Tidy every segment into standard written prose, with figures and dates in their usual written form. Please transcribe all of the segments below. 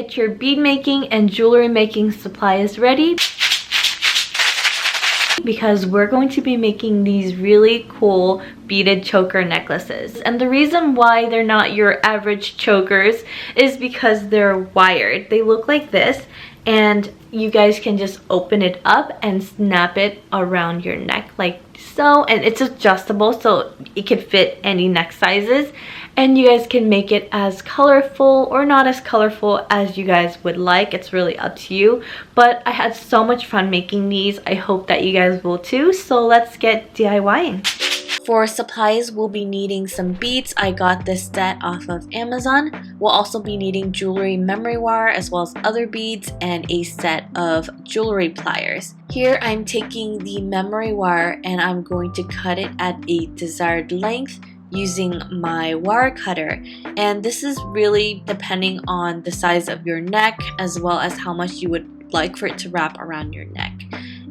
get your bead making and jewelry making supplies ready, because we're going to be making these really cool beaded choker necklaces. And the reason why they're not your average chokers is because they're wired. They look like this, and you guys can just open it up and snap it around your neck like so, and it's adjustable so it can fit any neck sizes, and you guys can make it as colorful or not as colorful as you guys would like. It's really up to you, but I had so much fun making these. I hope that you guys will too, so let's get DIYing. For supplies, we'll be needing some beads. I got this set off of Amazon. We'll also be needing jewelry memory wire as well as other beads and a set of jewelry pliers. Here I'm taking the memory wire and I'm going to cut it at a desired length using my wire cutter, and this is really depending on the size of your neck as well as how much you would like for it to wrap around your neck.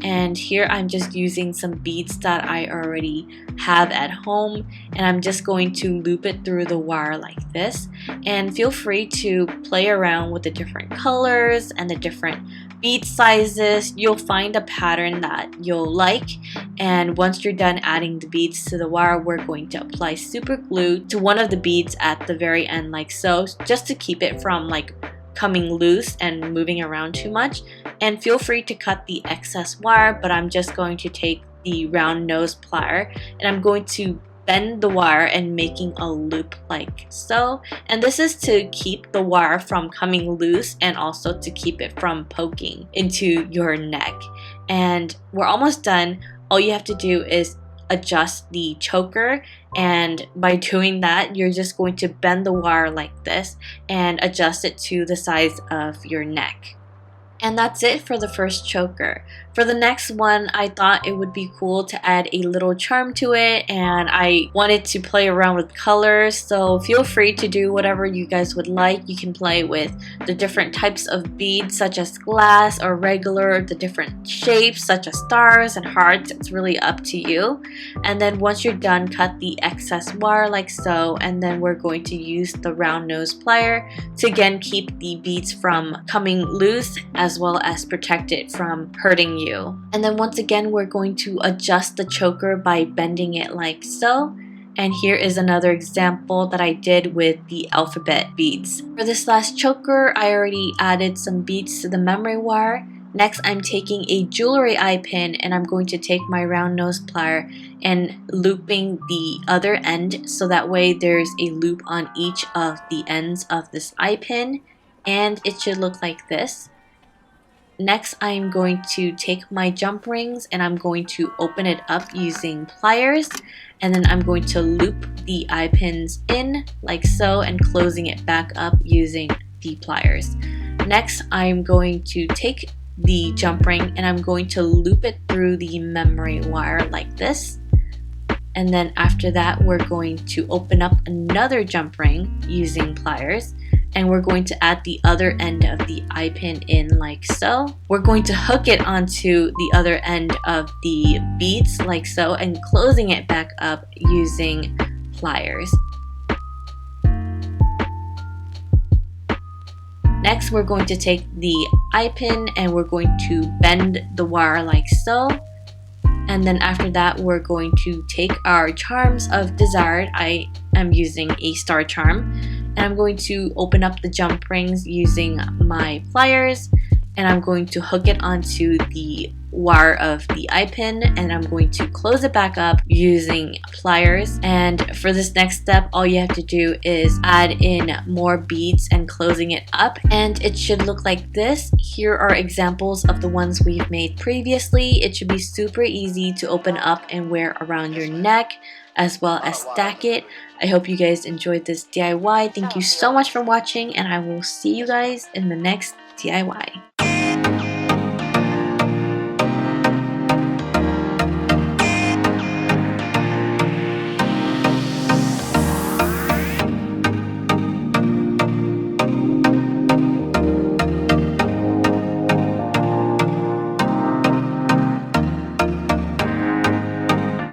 And here I'm just using some beads that I already have at home, and I'm just going to loop it through the wire like this. And feel free to play around with the different colors and the different bead sizes. You'll find a pattern that you'll like, and once you're done adding the beads to the wire, we're going to apply super glue to one of the beads at the very end like so, just to keep it from like coming loose and moving around too much. And feel free to cut the excess wire, but I'm just going to take the round nose plier and I'm going to bend the wire and making a loop like so. And this is to keep the wire from coming loose and also to keep it from poking into your neck. And we're almost done. All you have to do is adjust the choker, and by doing that you're just going to bend the wire like this and adjust it to the size of your neck. And that's it for the first choker. For the next one, I thought it would be cool to add a little charm to it, and I wanted to play around with colors, so feel free to do whatever you guys would like. You can play with the different types of beads such as glass or regular, the different shapes such as stars and hearts. It's really up to you. And then once you're done, cut the excess wire like so, and then we're going to use the round nose plier to again keep the beads from coming loose as well as protect it from hurting you. And then once again we're going to adjust the choker by bending it like so. And here is another example that I did with the alphabet beads. For this last choker, I already added some beads to the memory wire. Next, I'm taking a jewelry eye pin and I'm going to take my round nose plier and looping the other end so that way there's a loop on each of the ends of this eye pin, and it should look like this. Next, I'm going to take my jump rings and I'm going to open it up using pliers, and then I'm going to loop the eye pins in like so and closing it back up using the pliers. Next, I'm going to take the jump ring and I'm going to loop it through the memory wire like this. And then after that, we're going to open up another jump ring using pliers, and we're going to add the other end of the eye pin in like so. We're going to hook it onto the other end of the beads like so and closing it back up using pliers. Next, we're going to take the eye pin and we're going to bend the wire like so. And then after that, we're going to take our charms of desired. I am using a star charm. And I'm going to open up the jump rings using my pliers, and I'm going to hook it onto the wire of the eye pin, and I'm going to close it back up using pliers. And for this next step, all you have to do is add in more beads and closing it up, and it should look like this. Here are examples of the ones we've made previously. It should be super easy to open up and wear around your neck as well as stack it. I hope you guys enjoyed this DIY. Thank you so much for watching, and I will see you guys in the next DIY.